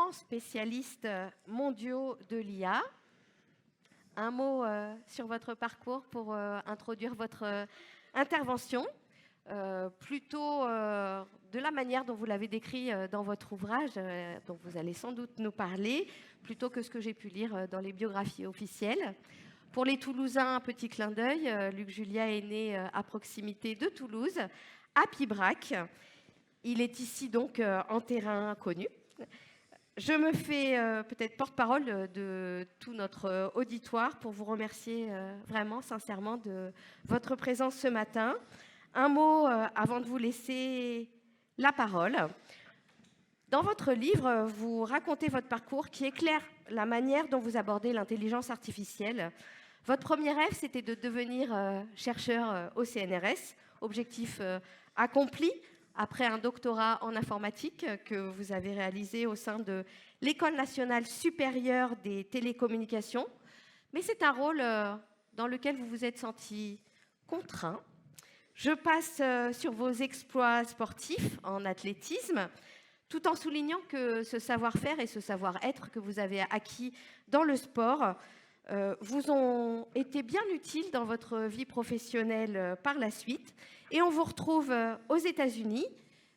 grands spécialistes mondiaux de l'IA. Un mot sur votre parcours pour introduire votre intervention, plutôt de la manière dont vous l'avez décrit dans votre ouvrage, dont vous allez sans doute nous parler, plutôt que ce que j'ai pu lire dans les biographies officielles. Pour les Toulousains, un petit clin d'œil, Luc Julia est né à proximité de Toulouse, à Pibrac. Il est ici donc en terrain connu. Je me fais peut-être porte-parole de tout notre auditoire pour vous remercier vraiment sincèrement de votre présence ce matin. Un mot avant de vous laisser la parole. Dans votre livre, vous racontez votre parcours qui éclaire la manière dont vous abordez l'intelligence artificielle. Votre premier rêve, c'était de devenir chercheur au CNRS, objectif accompli après un doctorat en informatique que vous avez réalisé au sein de l'École nationale supérieure des télécommunications. Mais c'est un rôle dans lequel vous vous êtes senti contraint. Je passe sur vos exploits sportifs en athlétisme, tout en soulignant que ce savoir-faire et ce savoir-être que vous avez acquis dans le sport vous ont été bien utiles dans votre vie professionnelle par la suite. Et on vous retrouve aux États-Unis,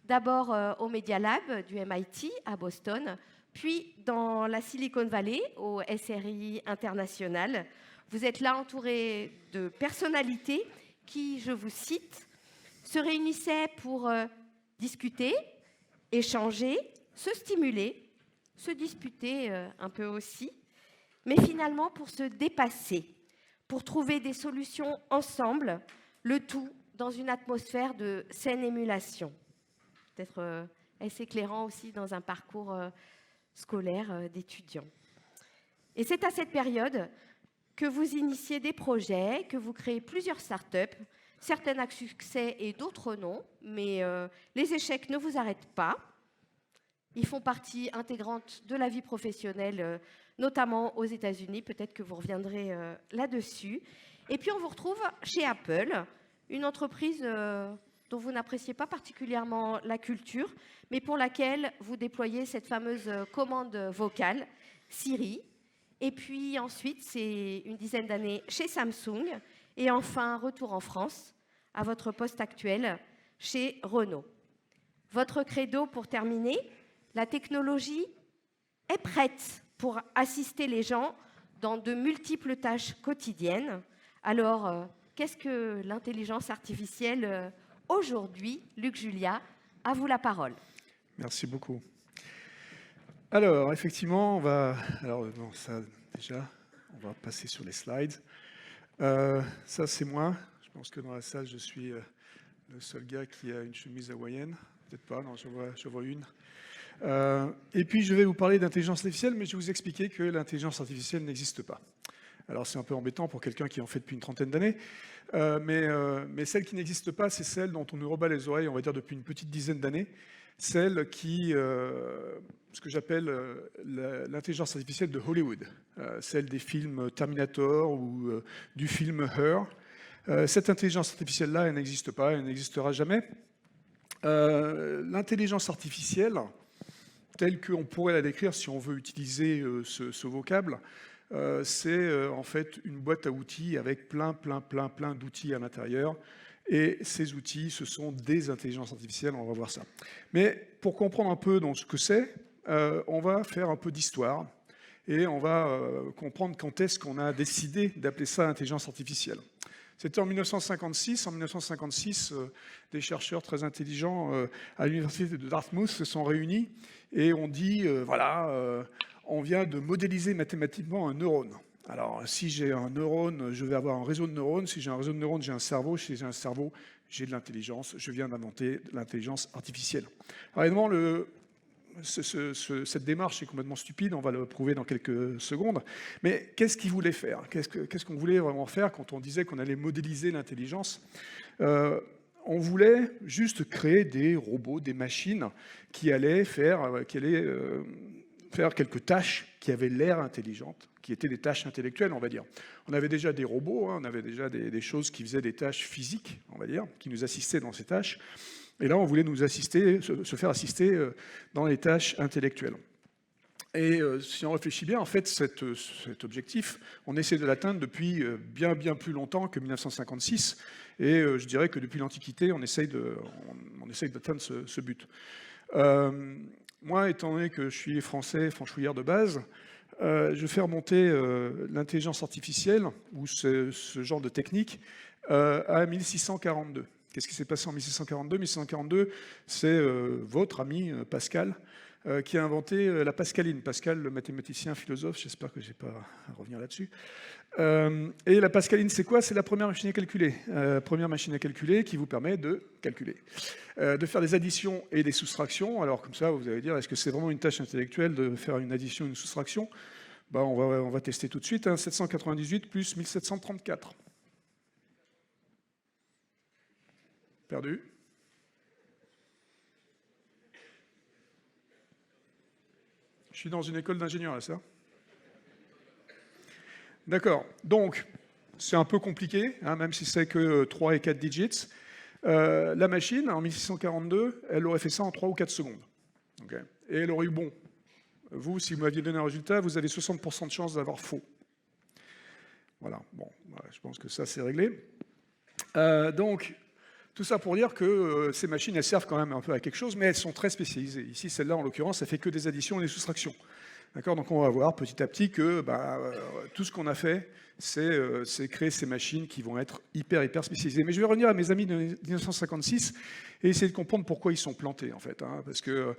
d'abord au Media Lab du MIT à Boston, puis dans la Silicon Valley, au SRI International. Vous êtes là entouré de personnalités qui, je vous cite, se réunissaient pour discuter, échanger, se stimuler, se disputer un peu aussi, mais finalement pour se dépasser, pour trouver des solutions ensemble, le tout dans une atmosphère de saine émulation. Peut-être est-ce éclairant aussi dans un parcours scolaire d'étudiants. Et c'est à cette période que vous initiez des projets, que vous créez plusieurs startups, certaines à succès et d'autres non, mais les échecs ne vous arrêtent pas. Ils font partie intégrante de la vie professionnelle, notamment aux États-Unis. Peut-être que vous reviendrez là-dessus. Et puis, on vous retrouve chez Apple, une entreprise dont vous n'appréciez pas particulièrement la culture, mais pour laquelle vous déployez cette fameuse commande vocale, Siri. Et puis ensuite, c'est une dizaine d'années chez Samsung. Et enfin, retour en France, à votre poste actuel, chez Renault. Votre credo, pour terminer, la technologie est prête pour assister les gens dans de multiples tâches quotidiennes. Alors, qu'est-ce que l'intelligence artificielle aujourd'hui? Luc Julia, à vous la parole. Merci beaucoup. Alors, effectivement, on va passer sur les slides. Ça, c'est moi. Je pense que dans la salle, je suis le seul gars qui a une chemise hawaïenne. Peut-être pas, non, je vois une. Et puis, je vais vous parler d'intelligence artificielle, mais je vais vous expliquer que l'intelligence artificielle n'existe pas. Alors, c'est un peu embêtant pour quelqu'un qui en fait depuis une trentaine d'années, mais celle qui n'existe pas, c'est celle dont on nous rebat les oreilles, on va dire, depuis une petite dizaine d'années, celle qui, ce que j'appelle l'intelligence artificielle de Hollywood, celle des films Terminator ou du film Her. Cette intelligence artificielle-là, elle n'existe pas, elle n'existera jamais. L'intelligence artificielle, telle qu'on pourrait la décrire si on veut utiliser ce vocable, c'est en fait une boîte à outils avec plein d'outils à l'intérieur. Et ces outils, ce sont des intelligences artificielles, on va voir ça. Mais pour comprendre un peu ce que c'est, on va faire un peu d'histoire et on va comprendre quand est-ce qu'on a décidé d'appeler ça intelligence artificielle. C'était en 1956. En 1956, des chercheurs très intelligents à l'université de Dartmouth se sont réunis et ont dit, on vient de modéliser mathématiquement un neurone. Alors, si j'ai un neurone, je vais avoir un réseau de neurones. Si j'ai un réseau de neurones, j'ai un cerveau. Si j'ai un cerveau, j'ai de l'intelligence. Je viens d'inventer l'intelligence artificielle. Alors, évidemment, cette démarche est complètement stupide. On va le prouver dans quelques secondes. Mais qu'est-ce qu'ils voulaient faire? Qu'est-ce qu'on voulait vraiment faire quand on disait qu'on allait modéliser l'intelligence? On voulait juste créer des robots, des machines qui allaient faire quelques tâches qui avaient l'air intelligentes, qui étaient des tâches intellectuelles, on va dire. On avait déjà des robots, on avait déjà des choses qui faisaient des tâches physiques, on va dire, qui nous assistaient dans ces tâches. Et là, on voulait nous assister, se faire assister dans les tâches intellectuelles. Et si on réfléchit bien, en fait, cet objectif, on essaie de l'atteindre depuis bien plus longtemps que 1956. Et je dirais que depuis l'Antiquité, on essaye d'atteindre ce but. Moi, étant donné que je suis français, franchouillard de base, je fais remonter l'intelligence artificielle, ou ce genre de technique, à 1642. Qu'est-ce qui s'est passé en 1642 ? 1642, c'est votre ami Pascal, qui a inventé la pascaline. Pascal, le mathématicien, philosophe, j'espère que je n'ai pas à revenir là-dessus. Et la pascaline, c'est quoi ? C'est la première machine à calculer. Première machine à calculer qui vous permet de calculer, de faire des additions et des soustractions. Alors comme ça, vous allez dire, est-ce que c'est vraiment une tâche intellectuelle de faire une addition et une soustraction ? Ben, on va tester tout de suite. 798 plus 1734. Perdu. Je suis dans une école d'ingénieurs, là, ça. D'accord. Donc, c'est un peu compliqué, même si c'est que 3 et 4 digits. La machine, en 1642, elle aurait fait ça en 3 ou 4 secondes. Okay. Et elle aurait eu bon. Vous, si vous m'aviez donné un résultat, vous avez 60% de chance d'avoir faux. Voilà. Bon, je pense que ça, c'est réglé. Donc, tout ça pour dire que ces machines, elles servent quand même un peu à quelque chose, mais elles sont très spécialisées. Ici, celle-là, en l'occurrence, elle fait que des additions et des soustractions. D'accord ? Donc on va voir petit à petit que tout ce qu'on a fait, c'est créer ces machines qui vont être hyper spécialisées. Mais je vais revenir à mes amis de 1956 et essayer de comprendre pourquoi ils sont plantés, en fait. Parce que,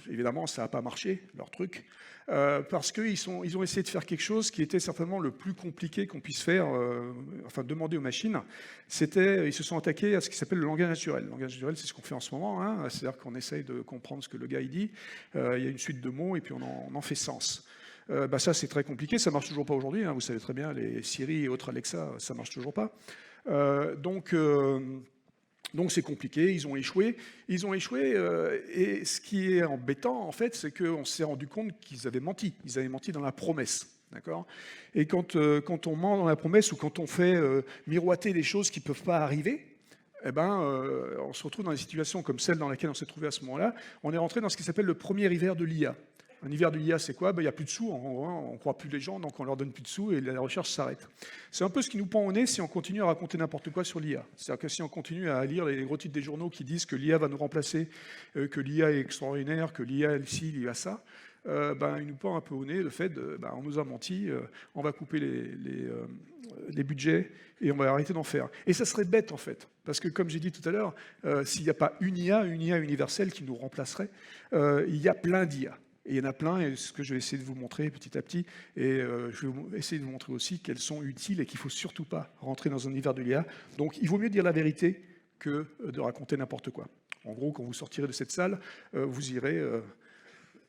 évidemment, ça n'a pas marché, leur truc. Parce qu'ils ont essayé de faire quelque chose qui était certainement le plus compliqué qu'on puisse faire, enfin demander aux machines. Ils se sont attaqués à ce qui s'appelle le langage naturel. Le langage naturel, c'est ce qu'on fait en ce moment. C'est-à-dire qu'on essaye de comprendre ce que le gars il dit. Il y a une suite de mots et puis on en fait sens. Ça, c'est très compliqué. Ça marche toujours pas aujourd'hui. Vous savez très bien, les Siri et autres Alexa, ça marche toujours pas. Donc c'est compliqué, ils ont échoué. Et ce qui est embêtant, en fait, c'est qu'on s'est rendu compte qu'ils avaient menti. Ils avaient menti dans la promesse. D'accord ? Et quand on ment dans la promesse ou quand on fait miroiter des choses qui ne peuvent pas arriver, on se retrouve dans des situations comme celle dans laquelle on s'est trouvé à ce moment-là. On est rentré dans ce qui s'appelle le premier hiver de l'IA. Un hiver de l'IA, c'est quoi ? Il n'y a plus de sous, on ne croit plus les gens, donc on leur donne plus de sous et la recherche s'arrête. C'est un peu ce qui nous pend au nez si on continue à raconter n'importe quoi sur l'IA. C'est-à-dire que si on continue à lire les gros titres des journaux qui disent que l'IA va nous remplacer, que l'IA est extraordinaire, que l'IA ci, l'IA ça, il nous pend un peu au nez le fait on nous a menti, on va couper les budgets et on va arrêter d'en faire. Et ça serait bête en fait, parce que comme j'ai dit tout à l'heure, s'il n'y a pas une IA universelle qui nous remplacerait, il y a plein d'IA. Et il y en a plein, et ce que je vais essayer de vous montrer petit à petit, et je vais essayer de vous montrer aussi qu'elles sont utiles et qu'il ne faut surtout pas rentrer dans un univers de l'IA. Donc il vaut mieux dire la vérité que de raconter n'importe quoi. En gros, quand vous sortirez de cette salle, vous irez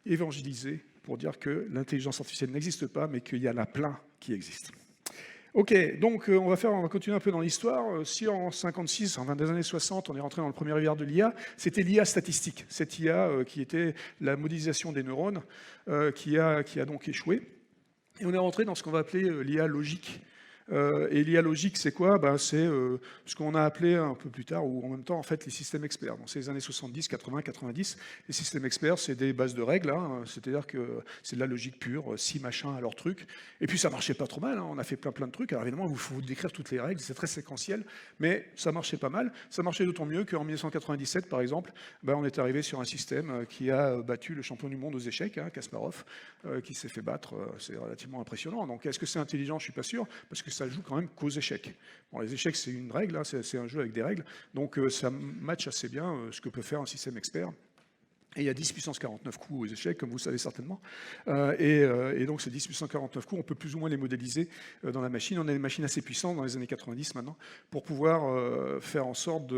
évangéliser pour dire que l'intelligence artificielle n'existe pas, mais qu'il y en a plein qui existent. Ok, donc on va continuer un peu dans l'histoire. Si en 56, en des années 60, on est rentré dans le premier hiver de l'IA, c'était l'IA statistique. Cette IA qui était la modélisation des neurones, qui a donc échoué. Et on est rentré dans ce qu'on va appeler l'IA logique. Et l'IA logique, c'est quoi ? C'est ce qu'on a appelé un peu plus tard, ou en même temps, en fait, les systèmes experts. Dans ces années 70, 80, 90, les systèmes experts, c'est des bases de règles, c'est-à-dire que c'est de la logique pure, si machin à leur truc. Et puis ça marchait pas trop mal, on a fait plein de trucs. Alors évidemment, il faut vous décrire toutes les règles, c'est très séquentiel, mais ça marchait pas mal. Ça marchait d'autant mieux qu'en 1997, par exemple, on est arrivé sur un système qui a battu le champion du monde aux échecs, Kasparov, qui s'est fait battre. C'est relativement impressionnant. Donc est-ce que c'est intelligent ? Je suis pas sûr, parce que ça joue quand même qu'aux échecs. Bon, les échecs, c'est une règle, c'est un jeu avec des règles, donc ça matche assez bien ce que peut faire un système expert. Et il y a 10 puissance 49 coups aux échecs, comme vous le savez certainement. Et donc ces 10 puissance 49 coups, on peut plus ou moins les modéliser dans la machine. On a des machines assez puissantes dans les années 90 maintenant, pour pouvoir faire en sorte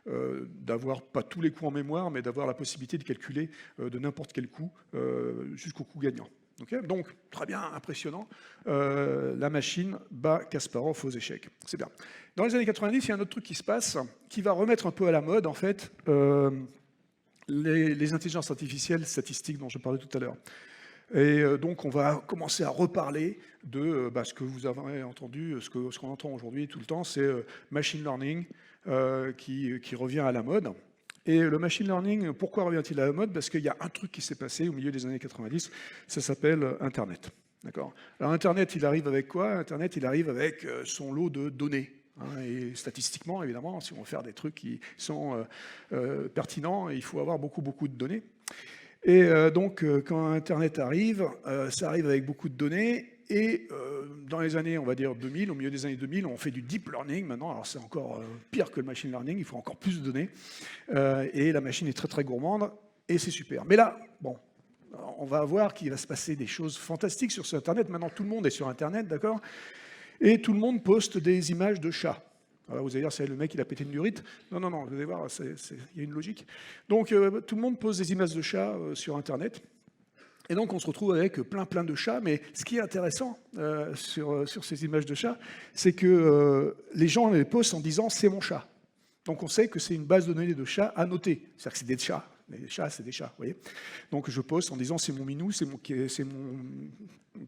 d'avoir pas tous les coups en mémoire, mais d'avoir la possibilité de calculer de n'importe quel coup jusqu'au coup gagnant. Okay, donc, très bien, impressionnant. La machine bat Kasparov aux échecs. C'est bien. Dans les années 90, il y a un autre truc qui se passe, qui va remettre un peu à la mode, en fait, les intelligences artificielles statistiques dont je parlais tout à l'heure. Et donc, on va commencer à reparler de ce que vous avez entendu, ce qu'on entend aujourd'hui tout le temps, c'est machine learning qui revient à la mode. Et le machine learning, pourquoi revient-il à la mode? Parce qu'il y a un truc qui s'est passé au milieu des années 90, ça s'appelle Internet. D'accord. Alors Internet, il arrive avec quoi? Internet, il arrive avec son lot de données. Hein, et statistiquement, évidemment, si on veut faire des trucs qui sont pertinents, il faut avoir beaucoup, beaucoup de données. Et donc, quand Internet arrive, ça arrive avec beaucoup de données. Et dans les années, on va dire 2000, au milieu des années 2000, on fait du deep learning maintenant. Alors c'est encore pire que le machine learning, il faut encore plus de données. Et la machine est très très gourmande, et c'est super. Mais là, bon, on va voir qu'il va se passer des choses fantastiques sur ce Internet. Maintenant, tout le monde est sur Internet, d'accord? Et tout le monde poste des images de chats. Alors vous allez dire, c'est le mec, il a pété une durite. Non, non, non, vous allez voir, il y a une logique. Donc, tout le monde pose des images de chats sur Internet. Et donc, on se retrouve avec plein de chats. Mais ce qui est intéressant sur ces images de chats, c'est que les gens les postent en disant « c'est mon chat ». Donc, on sait que c'est une base de données de chats annotés. C'est-à-dire que c'est des chats. Les chats, c'est des chats, vous voyez. Donc, je poste en disant « c'est mon minou, c'est mon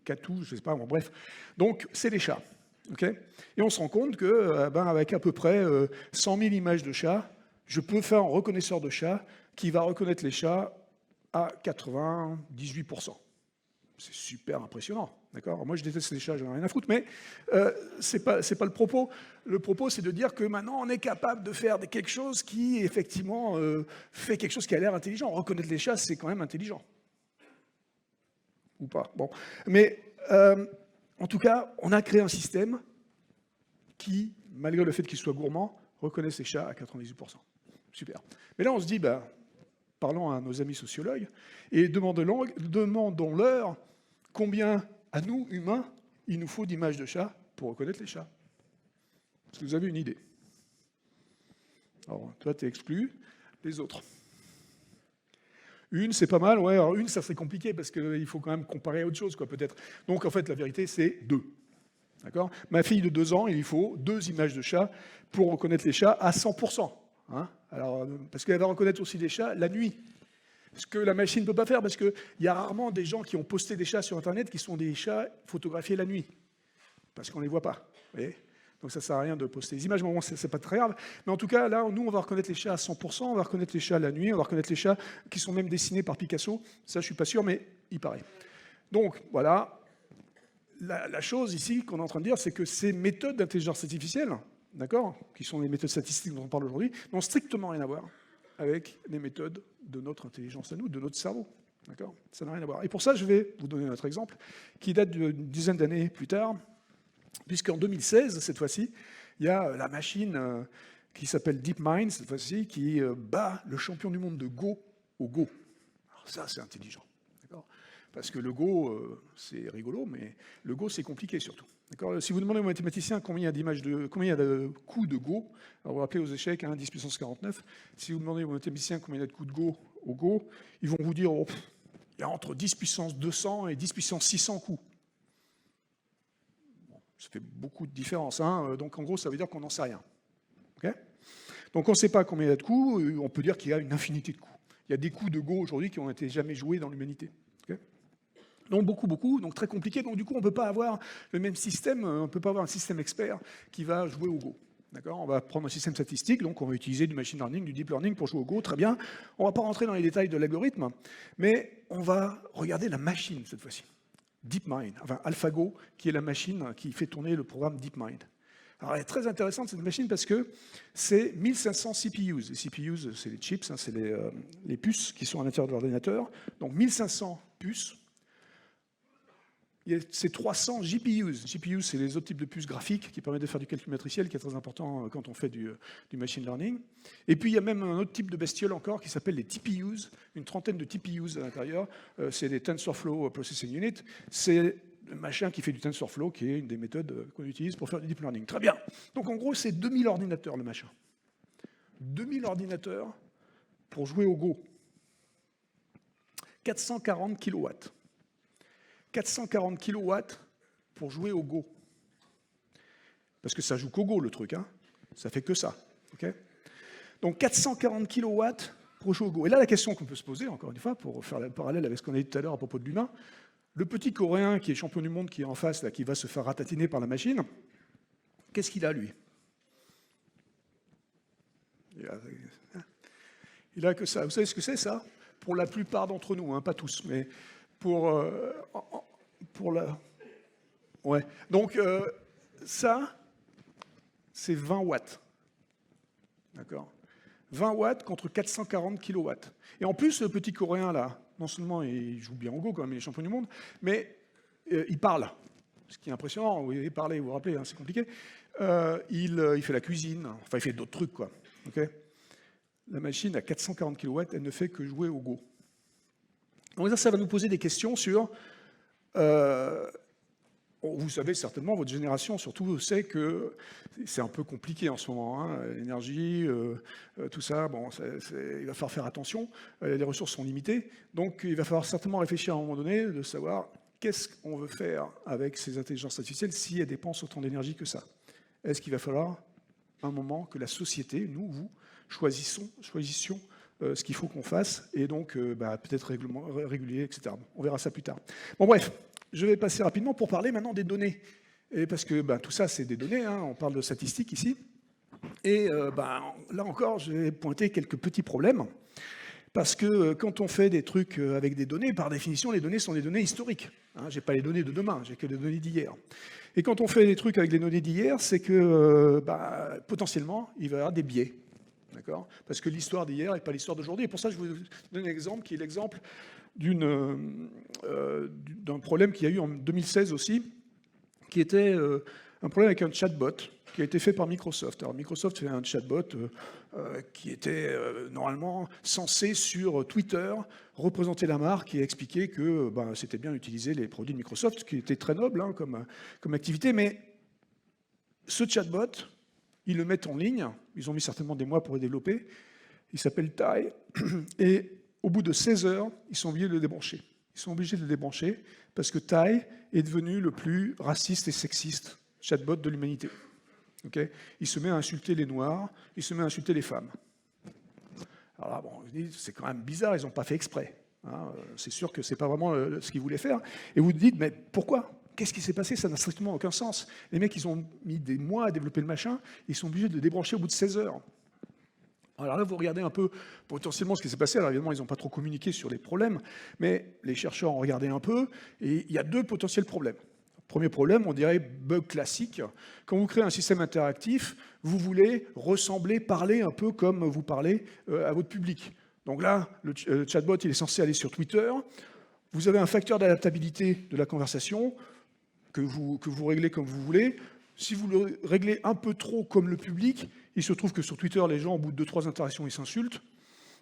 catou », je ne sais pas, bon, bref. Donc, c'est des chats. Okay, et on se rend compte qu'avec à peu près 100 000 images de chats, je peux faire un reconnaisseur de chats qui va reconnaître les chats à 98%. C'est super impressionnant. Moi, je déteste les chats, j'en ai rien à foutre, mais c'est pas le propos. Le propos, c'est de dire que maintenant, on est capable de faire quelque chose qui, effectivement, fait quelque chose qui a l'air intelligent. Reconnaître les chats, c'est quand même intelligent. Ou pas. Bon. Mais... en tout cas, on a créé un système qui, malgré le fait qu'il soit gourmand, reconnaît ses chats à 98%. Super. Mais là, on se dit, parlons à nos amis sociologues et demandons-leur combien, à nous, humains, il nous faut d'images de chats pour reconnaître les chats. Est-ce que vous avez une idée? Alors, toi, tu es exclu. Les autres? Une, c'est pas mal, ouais. Alors une, ça serait compliqué parce qu'il faut quand même comparer à autre chose, quoi, peut-être. Donc, en fait, la vérité, c'est 2. D'accord? Ma fille de 2 ans, il lui faut 2 images de chats pour reconnaître les chats à 100%. Hein? Alors, parce qu'elle va reconnaître aussi les chats la nuit. Ce que la machine ne peut pas faire, parce qu'il y a rarement des gens qui ont posté des chats sur Internet qui sont des chats photographiés la nuit. Parce qu'on ne les voit pas. Vous voyez? Donc ça ne sert à rien de poster des images, mais bon, ce n'est pas très grave. Mais en tout cas, là, nous, on va reconnaître les chats à 100%, on va reconnaître les chats la nuit, on va reconnaître les chats qui sont même dessinés par Picasso. Ça, je ne suis pas sûr, mais il paraît. Donc, voilà. La chose ici qu'on est en train de dire, c'est que ces méthodes d'intelligence artificielle, d'accord, qui sont les méthodes statistiques dont on parle aujourd'hui, n'ont strictement rien à voir avec les méthodes de notre intelligence à nous, de notre cerveau. D'accord? Ça n'a rien à voir. Et pour ça, je vais vous donner notre exemple, qui date d'une dizaine d'années plus tard, puisqu'en 2016, cette fois-ci, il y a la machine qui s'appelle DeepMind, cette fois-ci, qui bat le champion du monde de Go au Go. Alors ça, c'est intelligent. Parce que le Go, c'est rigolo, mais le Go, c'est compliqué surtout. Si vous demandez aux mathématiciens combien il y a de coups de Go, alors vous vous rappelez aux échecs, 10 puissance 49, si vous demandez aux mathématiciens combien il y a de coups de Go au Go, ils vont vous dire il y a entre 10 puissance 200 et 10 puissance 600 coups. Bon, ça fait beaucoup de différence. Donc en gros, ça veut dire qu'on n'en sait rien. Okay, donc on ne sait pas combien il y a de coups, on peut dire qu'il y a une infinité de coups. Il y a des coups de Go aujourd'hui qui n'ont été jamais joués dans l'humanité. Okay, donc beaucoup, donc très compliqué. Donc du coup, on ne peut pas avoir le même système, on ne peut pas avoir un système expert qui va jouer au Go. D'accord ? On va prendre un système statistique, donc on va utiliser du machine learning, du deep learning pour jouer au Go, très bien. On ne va pas rentrer dans les détails de l'algorithme, mais on va regarder la machine cette fois-ci. DeepMind, enfin AlphaGo, qui est la machine qui fait tourner le programme DeepMind. Alors elle est très intéressante cette machine parce que c'est 1500 CPUs. Les CPUs, c'est les chips, c'est les puces qui sont à l'intérieur de l'ordinateur. Donc 1500 puces. C'est 300 GPUs. GPUs, c'est les autres types de puces graphiques qui permettent de faire du calcul matriciel, qui est très important quand on fait du machine learning. Et puis, il y a même un autre type de bestiole encore qui s'appelle les TPUs, une trentaine de TPUs à l'intérieur. C'est des TensorFlow Processing Unit. C'est le machin qui fait du TensorFlow, qui est une des méthodes qu'on utilise pour faire du deep learning. Très bien. Donc, en gros, c'est 2000 ordinateurs, le machin. 2000 ordinateurs pour jouer au Go. 440 kilowatts. 440 kilowatts pour jouer au Go. Parce que ça joue qu'au Go, le truc. Ça fait que ça. Okay, donc 440 kilowatts pour jouer au Go. Et là, la question qu'on peut se poser, encore une fois, pour faire le parallèle avec ce qu'on a dit tout à l'heure à propos de l'humain, le petit Coréen qui est champion du monde, qui est en face, là, qui va se faire ratatiner par la machine, qu'est-ce qu'il a, lui ? Il n'a que ça. Vous savez ce que c'est, ça? Pour la plupart d'entre nous, hein, pas tous, mais pour la... Ouais. Donc, ça, c'est 20 watts. D'accord? 20 watts contre 440 kilowatts. Et en plus, le petit Coréen, là, non seulement il joue bien au Go, quand même, il est champion du monde, mais il parle. Ce qui est impressionnant, vous voyez, parler, vous vous rappelez, hein, c'est compliqué. Il fait la cuisine, enfin, il fait d'autres trucs, quoi. Okay, la machine à 440 kilowatts, elle ne fait que jouer au Go. Donc ça va nous poser des questions sur... vous savez certainement, votre génération surtout sait que c'est un peu compliqué en ce moment. Hein, l'énergie, tout ça, bon, il va falloir faire attention. Les ressources sont limitées. Donc il va falloir certainement réfléchir à un moment donné de savoir qu'est-ce qu'on veut faire avec ces intelligences artificielles si elles dépensent autant d'énergie que ça. Est-ce qu'il va falloir un moment que la société, nous, vous, choisissions ce qu'il faut qu'on fasse et donc peut-être régulier, etc. On verra ça plus tard. Bon, bref. Je vais passer rapidement pour parler maintenant des données. Et parce que tout ça, c'est des données, hein, on parle de statistiques ici. Et là encore, je vais pointer quelques petits problèmes. Parce que quand on fait des trucs avec des données, par définition, les données sont des données historiques. Hein, je n'ai pas les données de demain, j'ai que les données d'hier. Et quand on fait des trucs avec les données d'hier, c'est que potentiellement, il va y avoir des biais. D'accord ? Parce que l'histoire d'hier n'est pas l'histoire d'aujourd'hui. Et pour ça, je vous donne un exemple qui est l'exemple d'un problème qu'il y a eu en 2016 aussi, qui était un problème avec un chatbot qui a été fait par Microsoft. Alors Microsoft fait un chatbot qui était normalement censé sur Twitter représenter la marque et expliquer que c'était bien d'utiliser les produits de Microsoft, ce qui était très noble hein, comme activité, mais ce chatbot, ils le mettent en ligne, ils ont mis certainement des mois pour le développer, il s'appelle Tai, et au bout de 16 heures, ils sont obligés de le débrancher. Ils sont obligés de le débrancher parce que Tai est devenu le plus raciste et sexiste chatbot de l'humanité. Okay, il se met à insulter les Noirs, il se met à insulter les femmes. Alors là, c'est quand même bizarre, ils n'ont pas fait exprès. Hein, c'est sûr que ce n'est pas vraiment ce qu'ils voulaient faire. Et vous vous dites, mais pourquoi ? Qu'est-ce qui s'est passé ? Ça n'a strictement aucun sens. Les mecs, ils ont mis des mois à développer le machin, ils sont obligés de le débrancher au bout de 16 heures. Alors là, vous regardez un peu potentiellement ce qui s'est passé. Alors évidemment, ils n'ont pas trop communiqué sur les problèmes, mais les chercheurs ont regardé un peu, et il y a deux potentiels problèmes. Premier problème, on dirait bug classique. Quand vous créez un système interactif, vous voulez ressembler, parler un peu comme vous parlez à votre public. Donc là, le chatbot, il est censé aller sur Twitter. Vous avez un facteur d'adaptabilité de la conversation que vous réglez comme vous voulez. Si vous le réglez un peu trop comme le public, il se trouve que sur Twitter, les gens, au bout de 2-3 interactions, ils s'insultent.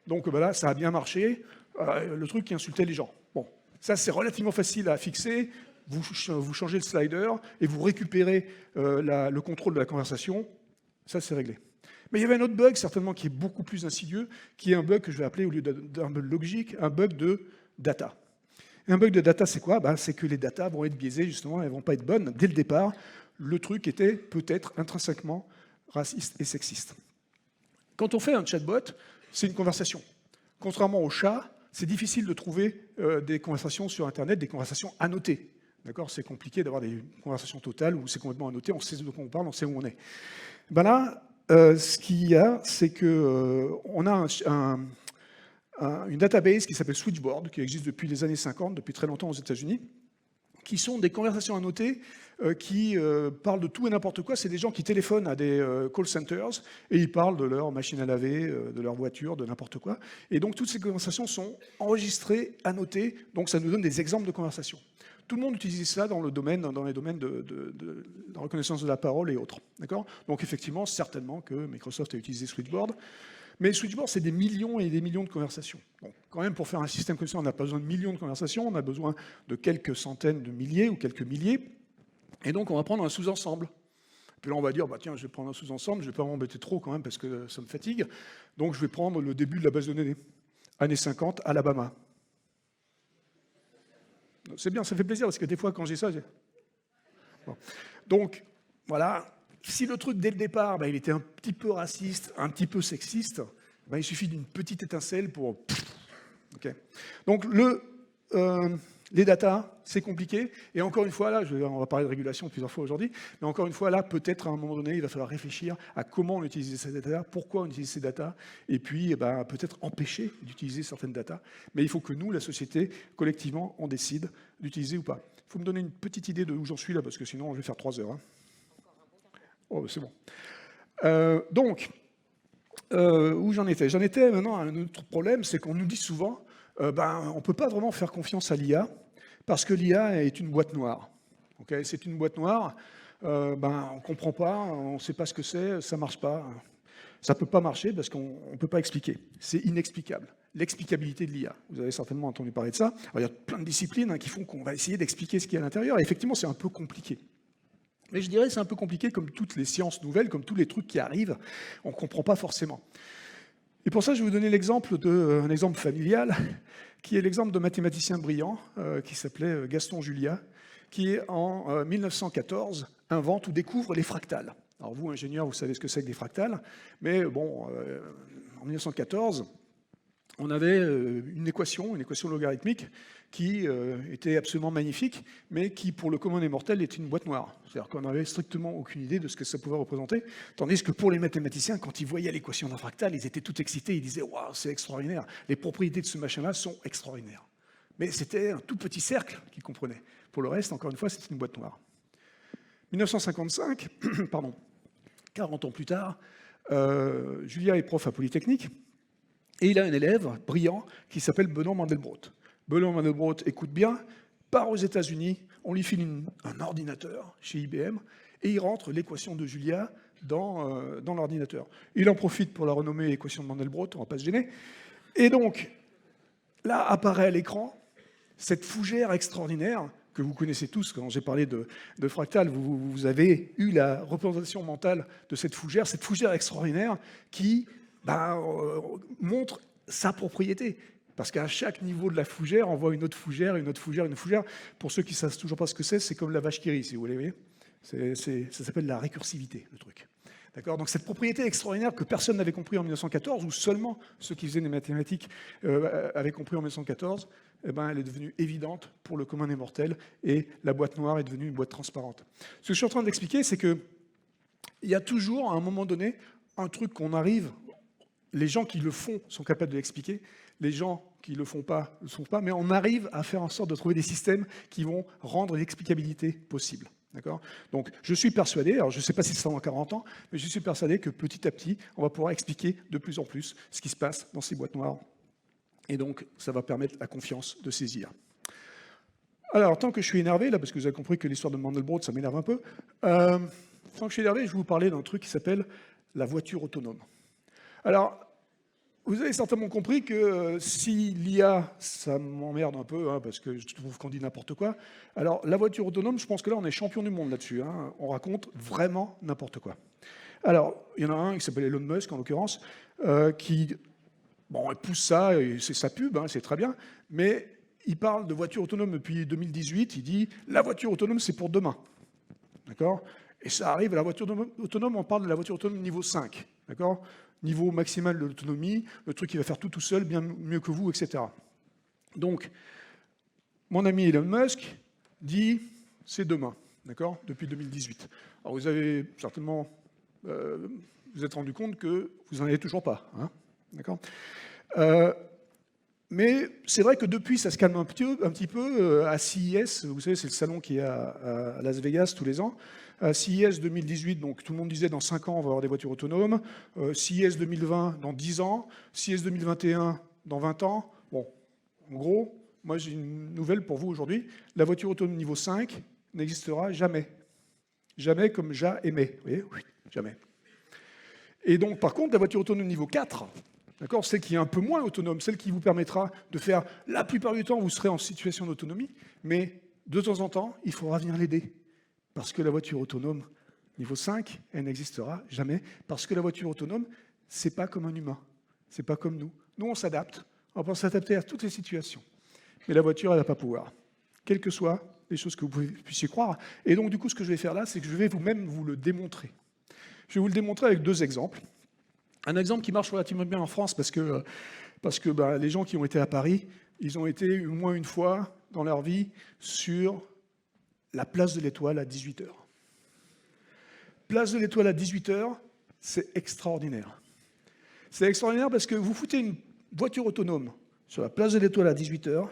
Donc là, ça a bien marché. Le truc qui insultait les gens. Bon, ça, c'est relativement facile à fixer. Vous changez le slider et vous récupérez le contrôle de la conversation. Ça, c'est réglé. Mais il y avait un autre bug, certainement, qui est beaucoup plus insidieux, qui est un bug que je vais appeler, au lieu d'un bug logique, un bug de data. Et un bug de data, c'est quoi ? C'est que les datas vont être biaisées, justement, elles ne vont pas être bonnes. Dès le départ, le truc était peut-être intrinsèquement raciste et sexiste. Quand on fait un chatbot, c'est une conversation. Contrairement au chat, c'est difficile de trouver des conversations sur Internet, des conversations annotées. D'accord ? C'est compliqué d'avoir des conversations totales où c'est complètement annoté, on sait de quoi on parle, on sait où on est. Là, ce qu'il y a, c'est qu'on a une database qui s'appelle Switchboard, qui existe depuis les années 50, depuis très longtemps aux États-Unis, qui sont des conversations annotées qui parlent de tout et n'importe quoi. C'est des gens qui téléphonent à des call centers et ils parlent de leur machine à laver, de leur voiture, de n'importe quoi. Et donc toutes ces conversations sont enregistrées, annotées, donc ça nous donne des exemples de conversations. Tout le monde utilise ça dans les domaines de la reconnaissance de la parole et autres. D'accord ? Donc effectivement, certainement que Microsoft a utilisé Switchboard. Mais Switchboard, c'est des millions et des millions de conversations. Bon, quand même, pour faire un système comme ça, on n'a pas besoin de millions de conversations, on a besoin de quelques centaines de milliers ou quelques milliers. Et donc, on va prendre un sous-ensemble. Puis là, on va dire, tiens, je vais prendre un sous-ensemble, je ne vais pas m'embêter trop quand même parce que ça me fatigue. Donc, je vais prendre le début de la base de données. Années 50, Alabama. C'est bien, ça fait plaisir parce que des fois, quand j'ai ça, bon. Donc, voilà. Si le truc, dès le départ, il était un petit peu raciste, un petit peu sexiste, il suffit d'une petite étincelle pour... Okay. Donc, les datas, c'est compliqué. Et encore une fois, là, on va parler de régulation plusieurs fois aujourd'hui, mais encore une fois, là, peut-être à un moment donné, il va falloir réfléchir à comment on utilise ces datas, pourquoi on utilise ces datas, et puis peut-être empêcher d'utiliser certaines datas. Mais il faut que nous, la société, collectivement, on décide d'utiliser ou pas. Il faut me donner une petite idée de où j'en suis là, parce que sinon, je vais faire 3 heures. Hein. Oh, c'est bon. Où j'en étais? J'en étais maintenant à un autre problème, c'est qu'on nous dit souvent, on ne peut pas vraiment faire confiance à l'IA, parce que l'IA est une boîte noire. Okay, c'est une boîte noire, on ne comprend pas, on ne sait pas ce que c'est, ça ne marche pas. Ça ne peut pas marcher parce qu'on ne peut pas expliquer. C'est inexplicable. L'explicabilité de l'IA. Vous avez certainement entendu parler de ça. Alors, il y a plein de disciplines qui font qu'on va essayer d'expliquer ce qu'il y a à l'intérieur. Et effectivement, c'est un peu compliqué. Mais je dirais que c'est un peu compliqué comme toutes les sciences nouvelles, comme tous les trucs qui arrivent, on ne comprend pas forcément. Et pour ça, je vais vous donner l'exemple un exemple familial, qui est l'exemple de mathématicien brillant, qui s'appelait Gaston Julia, qui, en 1914, invente ou découvre les fractales. Alors vous, ingénieurs, vous savez ce que c'est que des fractales, mais bon, en 1914, on avait une équation logarithmique qui était absolument magnifique, mais qui, pour le commun des mortels, était une boîte noire. C'est-à-dire qu'on n'avait strictement aucune idée de ce que ça pouvait représenter, tandis que pour les mathématiciens, quand ils voyaient l'équation d'un fractal, ils étaient tout excités, ils disaient « Waouh, c'est extraordinaire, les propriétés de ce machin-là sont extraordinaires ». Mais c'était un tout petit cercle qu'ils comprenaient. Pour le reste, encore une fois, c'était une boîte noire. 1955, 40 ans plus tard, Julia est prof à Polytechnique, et il a un élève brillant qui s'appelle Benoît Mandelbrot. Benoît Mandelbrot écoute bien, part aux États-Unis, on lui file un ordinateur chez IBM, et il rentre l'équation de Julia dans l'ordinateur. Il en profite pour la renommer équation de Mandelbrot, on ne va pas se gêner. Et donc, là apparaît à l'écran cette fougère extraordinaire que vous connaissez tous, quand j'ai parlé de fractal, vous avez eu la représentation mentale de cette fougère extraordinaire qui montre sa propriété. Parce qu'à chaque niveau de la fougère, on voit une autre fougère, une autre fougère, une autre fougère. Pour ceux qui ne savent toujours pas ce que c'est comme la vache qui rit, si vous voulez. Ça s'appelle la récursivité, le truc. D'accord ? Donc cette propriété extraordinaire que personne n'avait compris en 1914, ou seulement ceux qui faisaient des mathématiques avaient compris en 1914, elle est devenue évidente pour le commun des mortels, et la boîte noire est devenue une boîte transparente. Ce que je suis en train d'expliquer, c'est qu'il y a toujours, à un moment donné, un truc qu'on arrive, les gens qui le font sont capables de l'expliquer, les gens qui ne le font pas, ne le font pas, mais on arrive à faire en sorte de trouver des systèmes qui vont rendre l'explicabilité possible. D'accord ? Donc, je suis persuadé, alors je ne sais pas si c'est dans 40 ans, mais je suis persuadé que petit à petit, on va pouvoir expliquer de plus en plus ce qui se passe dans ces boîtes noires. Et donc, ça va permettre la confiance de ces IA. Alors, tant que je suis énervé, là, parce que vous avez compris que l'histoire de Mandelbrot, ça m'énerve un peu, tant que je suis énervé, je vais vous parler d'un truc qui s'appelle la voiture autonome. Alors, vous avez certainement compris que si l'IA, ça m'emmerde un peu, parce que je trouve qu'on dit n'importe quoi, alors la voiture autonome, je pense que là, on est champion du monde là-dessus. On raconte vraiment n'importe quoi. Alors, il y en a un qui s'appelle Elon Musk, en l'occurrence, qui pousse ça, et c'est sa pub, c'est très bien, mais il parle de voiture autonome depuis 2018, il dit « la voiture autonome, c'est pour demain ». D'accord ? Et ça arrive à la voiture autonome, on parle de la voiture autonome niveau 5, d'accord ? Niveau maximal de l'autonomie, le truc qui va faire tout seul, bien mieux que vous, etc. Donc, mon ami Elon Musk dit « c'est demain », d'accord ? Depuis 2018. Alors vous avez certainement, vous êtes rendu compte que vous n'en avez toujours pas, d'accord ? Mais c'est vrai que depuis, ça se calme un petit peu. À CES, vous savez, c'est le salon qui est à Las Vegas tous les ans. À CES 2018, donc tout le monde disait dans 5 ans, on va avoir des voitures autonomes. CES 2020, dans 10 ans. CES 2021, dans 20 ans. Bon, en gros, moi j'ai une nouvelle pour vous aujourd'hui. La voiture autonome niveau 5 n'existera jamais. Jamais comme jamais. Vous voyez ? Oui, jamais. Et donc, par contre, la voiture autonome niveau 4... D'accord, celle qui est un peu moins autonome, celle qui vous permettra de faire, la plupart du temps, vous serez en situation d'autonomie, mais de temps en temps, il faudra venir l'aider. Parce que la voiture autonome niveau 5, elle n'existera jamais. Parce que la voiture autonome, c'est pas comme un humain. C'est pas comme nous. Nous, on s'adapte. On peut s'adapter à toutes les situations. Mais la voiture, elle n'a pas pouvoir. Quelles que soient les choses que vous puissiez croire. Et donc, du coup, ce que je vais faire là, c'est que je vais vous-même vous le démontrer. Je vais vous le démontrer avec 2 exemples. Un exemple qui marche relativement bien en France parce que les gens qui ont été à Paris, ils ont été au moins une fois dans leur vie sur la place de l'Étoile à 18h. Place de l'Étoile à 18h, c'est extraordinaire. C'est extraordinaire parce que vous foutez une voiture autonome sur la place de l'Étoile à 18h,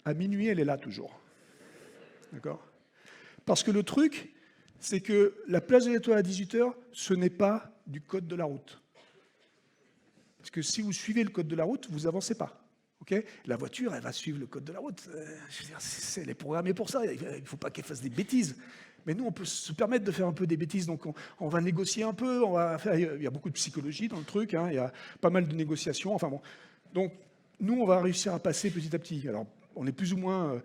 à minuit, elle est là toujours. D'accord ? Parce que le truc, c'est que la place de l'Étoile à 18h, ce n'est pas du code de la route. Parce que si vous suivez le code de la route, vous n'avancez pas. Okay ? La voiture, elle va suivre le code de la route. Je veux dire, elle est programmée pour ça. Il ne faut pas qu'elle fasse des bêtises. Mais nous, on peut se permettre de faire un peu des bêtises. Donc, on va négocier un peu. Il y a beaucoup de psychologie dans le truc. Hein, il y a pas mal de négociations. Enfin bon. Donc, nous, on va réussir à passer petit à petit. Alors, on est plus ou moins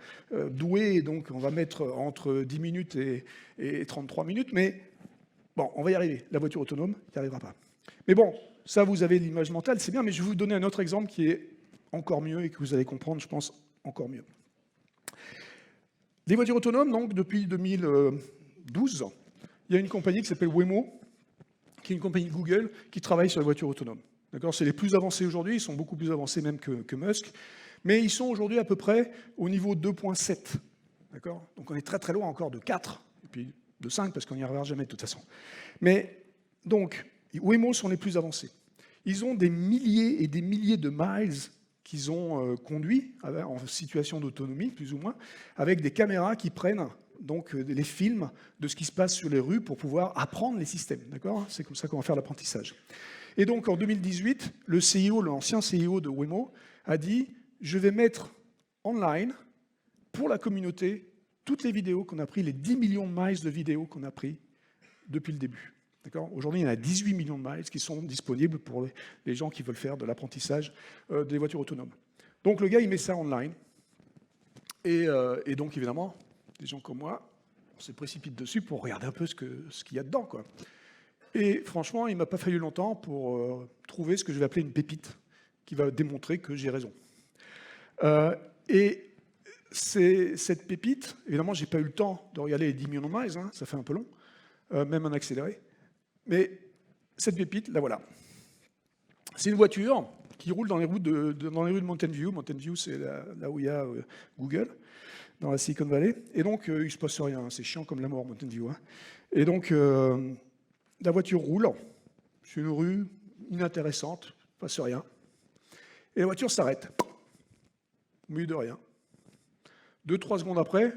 doué. Donc, on va mettre entre 10 minutes et 33 minutes. Mais bon, on va y arriver. La voiture autonome, il n'y arrivera pas. Mais bon, ça, vous avez l'image mentale. C'est bien. Mais je vais vous donner un autre exemple qui est encore mieux et que vous allez comprendre, je pense, encore mieux. Les voitures autonomes, donc, depuis 2012, il y a une compagnie qui s'appelle Waymo, qui est une compagnie de Google, qui travaille sur les voitures autonomes. D'accord ? C'est les plus avancés aujourd'hui, ils sont beaucoup plus avancés même que Musk, mais ils sont aujourd'hui à peu près au niveau 2.7. D'accord ? Donc on est très très loin encore de 4, et puis de 5, parce qu'on n'y arrivera jamais de toute façon. Mais donc, Waymo sont les plus avancés. Ils ont des milliers et des milliers de miles qu'ils ont conduit en situation d'autonomie, plus ou moins, avec des caméras qui prennent donc les films de ce qui se passe sur les rues pour pouvoir apprendre les systèmes. D'accord ? C'est comme ça qu'on va faire l'apprentissage. Et donc en 2018, le CEO, l'ancien CEO de Waymo, a dit « Je vais mettre online pour la communauté toutes les vidéos qu'on a prises, les 10 millions de miles de vidéos qu'on a prises depuis le début. » Aujourd'hui, il y en a 18 millions de miles qui sont disponibles pour les gens qui veulent faire de l'apprentissage des voitures autonomes. Donc le gars, il met ça online. Et donc, évidemment, des gens comme moi, on se précipite dessus pour regarder un peu ce qu'il y a dedans, quoi. Et franchement, il ne m'a pas fallu longtemps pour trouver ce que je vais appeler une pépite qui va démontrer que j'ai raison. Et cette pépite, évidemment, je n'ai pas eu le temps de regarder les 10 millions de miles, hein, ça fait un peu long, même en accéléré. Mais cette pépite, la voilà. C'est une voiture qui roule dans les rues de Mountain View. Mountain View, c'est là où il y a Google, dans la Silicon Valley. Et donc, il ne se passe rien. C'est chiant comme la mort, Mountain View. Hein. Et donc, la voiture roule. C'est une rue inintéressante, il ne passe rien. Et la voiture s'arrête, au milieu de rien. 2-3 secondes après,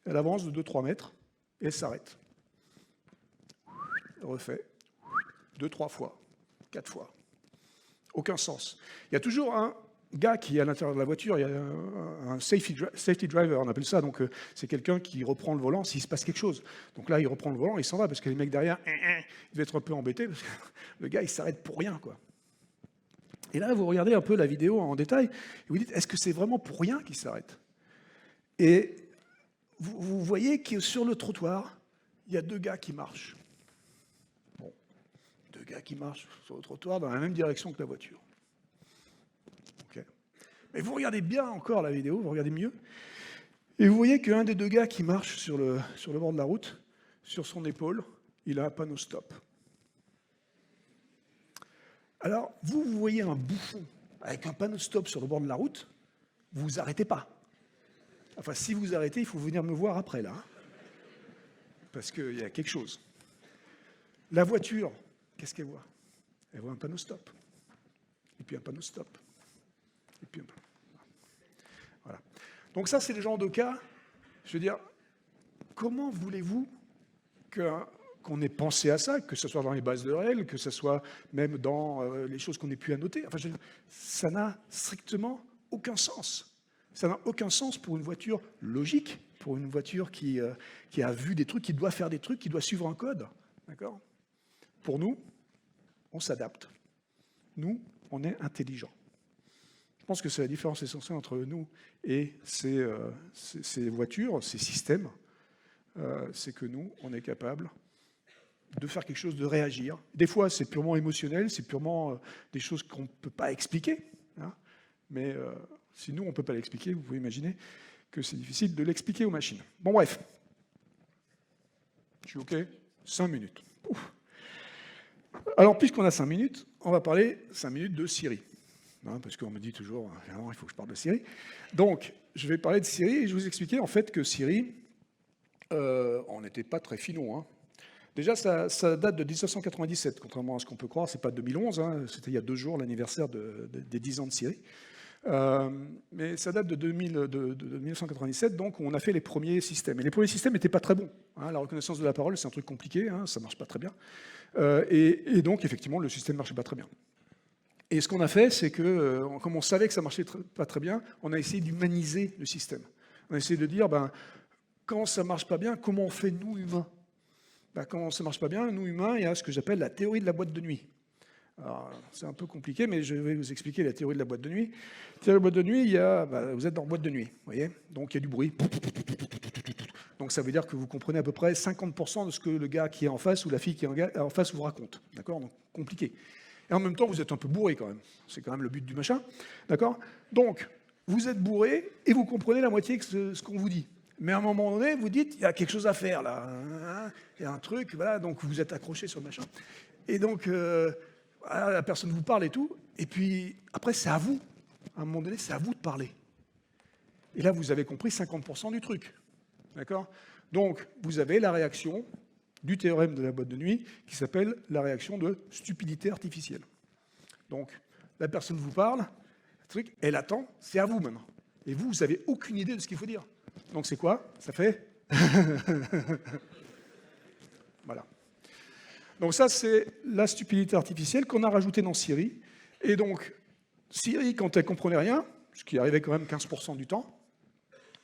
elle avance de 2-3 mètres et elle s'arrête. Refait 2-3 fois, 4 fois. Aucun sens. Il y a toujours un gars qui est à l'intérieur de la voiture, il y a un safety driver, on appelle ça, donc c'est quelqu'un qui reprend le volant s'il se passe quelque chose. Donc là, il reprend le volant, il s'en va, parce que les mecs derrière, ils devaient être un peu embêtés, parce que le gars, il s'arrête pour rien, quoi. Et là, vous regardez un peu la vidéo en détail, et vous dites, est-ce que c'est vraiment pour rien qu'il s'arrête ? Et vous voyez que sur le trottoir, il y a 2 gars qui marchent. Bon, 2 gars qui marchent sur le trottoir dans la même direction que la voiture. Okay. Mais vous regardez bien encore la vidéo, vous regardez mieux, et vous voyez qu'un des 2 gars qui marche sur le bord de la route, sur son épaule, il a un panneau stop. Alors, vous voyez un bouffon avec un panneau stop sur le bord de la route, vous vous arrêtez pas. Enfin, si vous arrêtez, il faut venir me voir après, là. Hein, parce qu'il y a quelque chose. La voiture, qu'est-ce qu'elle voit ? Elle voit un panneau stop. Et puis un panneau stop. Et puis un panneau. Voilà. Donc ça, c'est le genre de cas, je veux dire, comment voulez-vous qu'on ait pensé à ça, que ce soit dans les bases de réel, que ce soit même dans les choses qu'on ait pu annoter. Enfin, ça n'a strictement aucun sens. Ça n'a aucun sens pour une voiture logique, pour une voiture qui a vu des trucs, qui doit faire des trucs, qui doit suivre un code. D'accord ? Pour nous, on s'adapte. Nous, on est intelligents. Je pense que c'est la différence essentielle entre nous et ces voitures, ces systèmes. C'est que nous, on est capable de faire quelque chose, de réagir. Des fois, c'est purement émotionnel, c'est purement des choses qu'on ne peut pas expliquer. Hein, mais si nous, on ne peut pas l'expliquer, vous pouvez imaginer que c'est difficile de l'expliquer aux machines. Bon, bref. Je suis OK ? 5 minutes. Ouf. Alors, puisqu'on a 5 minutes, on va parler 5 minutes de Siri. hein, parce qu'on me dit toujours, il faut que je parle de Siri. Donc, je vais parler de Siri et je vais vous expliquer en fait que Siri, on n'était pas très finaux. Hein. Déjà, ça date de 1997, contrairement à ce qu'on peut croire, c'est pas 2011, hein, c'était il y a 2 jours l'anniversaire des 10 ans de Siri. Mais ça date de 1997, donc on a fait les premiers systèmes. Et les premiers systèmes n'étaient pas très bons. Hein. La reconnaissance de la parole, c'est un truc compliqué, hein, ça ne marche pas très bien. Et donc, effectivement, le système ne marchait pas très bien. Et ce qu'on a fait, c'est que, comme on savait que ça ne marchait pas très bien, on a essayé d'humaniser le système. On a essayé de dire, quand ça ne marche pas bien, comment on fait, nous, humains? Quand ça ne marche pas bien, nous, humains, il y a ce que j'appelle la théorie de la boîte de nuit. C'est un peu compliqué, mais je vais vous expliquer la théorie de la boîte de nuit. La théorie de la boîte de nuit, vous êtes dans boîte de nuit, vous voyez, donc il y a du bruit. Donc ça veut dire que vous comprenez à peu près 50% de ce que le gars qui est en face ou la fille qui est en face vous raconte. D'accord? Donc compliqué. Et en même temps, vous êtes un peu bourré quand même. C'est quand même le but du machin. D'accord? Donc, vous êtes bourré et vous comprenez la moitié de ce qu'on vous dit. Mais à un moment donné, vous dites, il y a quelque chose à faire là. Il y a un truc, voilà, donc vous êtes accroché sur le machin. Et donc, voilà, la personne vous parle et tout. Et puis, après, c'est à vous. À un moment donné, c'est à vous de parler. Et là, vous avez compris 50% du truc. D'accord? Donc, vous avez la réaction du théorème de la boîte de nuit qui s'appelle la réaction de stupidité artificielle. Donc, la personne vous parle, le truc, elle attend, c'est à vous maintenant. Et vous n'avez aucune idée de ce qu'il faut dire. Donc, c'est quoi? Ça fait... Voilà. Donc ça, c'est la stupidité artificielle qu'on a rajoutée dans Siri. Et donc, Siri, quand elle ne comprenait rien, ce qui arrivait quand même 15% du temps,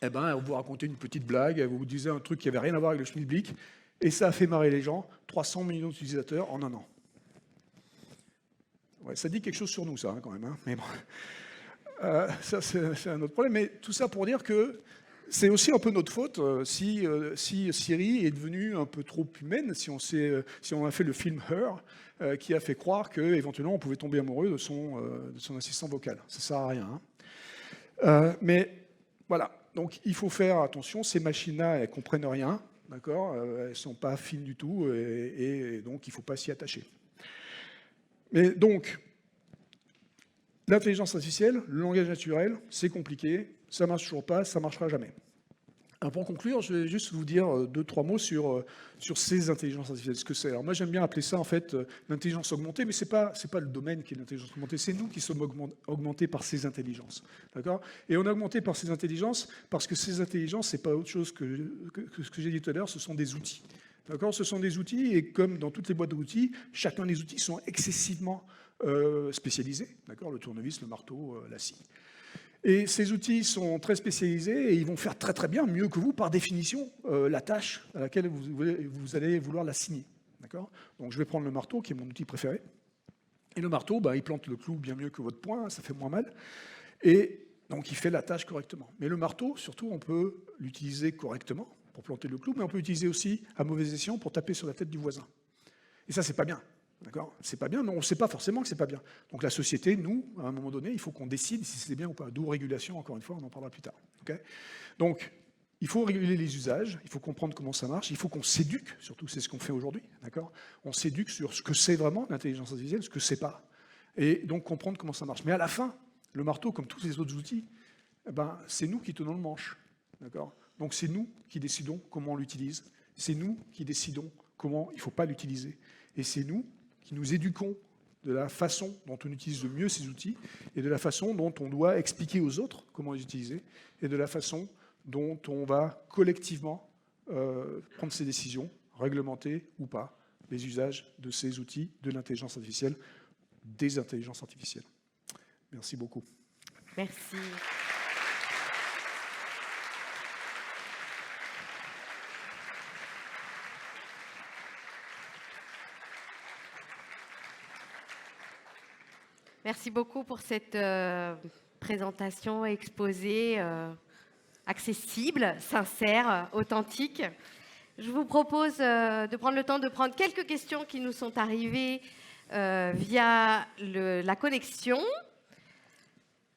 elle vous racontait une petite blague, elle vous disait un truc qui n'avait rien à voir avec le schmilblick, et ça a fait marrer les gens, 300 millions d'utilisateurs en 1 an. Ouais, ça dit quelque chose sur nous, ça, quand même. Hein, mais bon. Ça, c'est un autre problème. Mais tout ça pour dire que c'est aussi un peu notre faute si Siri est devenue un peu trop humaine, si on a fait le film Her, qui a fait croire qu'éventuellement on pouvait tomber amoureux de son assistant vocal. Ça ne sert à rien. Hein. Mais voilà, donc il faut faire attention, ces machines-là, elles ne comprennent rien, d'accord, elles ne sont pas fines du tout, et donc il ne faut pas s'y attacher. Mais donc, l'intelligence artificielle, le langage naturel, c'est compliqué, ça ne marche toujours pas, ça ne marchera jamais. Alors pour conclure, je vais juste vous dire 2-3 mots sur ces intelligences artificielles, ce que c'est. Alors moi, j'aime bien appeler ça en fait l'intelligence augmentée, mais ce n'est pas le domaine qui est l'intelligence augmentée, c'est nous qui sommes augmentés par ces intelligences. D'accord? Et on est augmenté par ces intelligences parce que ces intelligences, ce n'est pas autre chose que ce que j'ai dit tout à l'heure, ce sont des outils. D'accord? Ce sont des outils, et comme dans toutes les boîtes d'outils, chacun des outils sont excessivement spécialisés. D'accord? Le tournevis, le marteau, la scie. Et ces outils sont très spécialisés et ils vont faire très très bien, mieux que vous, par définition, la tâche à laquelle vous allez vouloir l'assigner. D'accord? Donc je vais prendre le marteau, qui est mon outil préféré. Et le marteau, il plante le clou bien mieux que votre poing, ça fait moins mal. Et donc il fait la tâche correctement. Mais le marteau, surtout, on peut l'utiliser correctement pour planter le clou, mais on peut l'utiliser aussi, à mauvais escient, pour taper sur la tête du voisin. Et ça, c'est pas bien. D'accord? C'est pas bien, mais on ne sait pas forcément que c'est pas bien. Donc la société, nous, à un moment donné, il faut qu'on décide si c'est bien ou pas. D'où régulation, encore une fois, on en parlera plus tard. Okay? Donc, il faut réguler les usages, il faut comprendre comment ça marche, il faut qu'on s'éduque, surtout c'est ce qu'on fait aujourd'hui, d'accord? On s'éduque sur ce que c'est vraiment l'intelligence artificielle, ce que c'est pas, et donc comprendre comment ça marche. Mais à la fin, le marteau, comme tous les autres outils, c'est nous qui tenons le manche, d'accord? Donc c'est nous qui décidons comment on l'utilise, c'est nous qui décidons comment il ne faut pas l'utiliser, et c'est nous qui nous éduquons de la façon dont on utilise le mieux ces outils et de la façon dont on doit expliquer aux autres comment les utiliser et de la façon dont on va collectivement prendre ces décisions, réglementer ou pas les usages de ces outils, de l'intelligence artificielle, des intelligences artificielles. Merci beaucoup. Merci. Merci beaucoup pour cette présentation exposée accessible, sincère, authentique. Je vous propose de prendre le temps de prendre quelques questions qui nous sont arrivées via la connexion.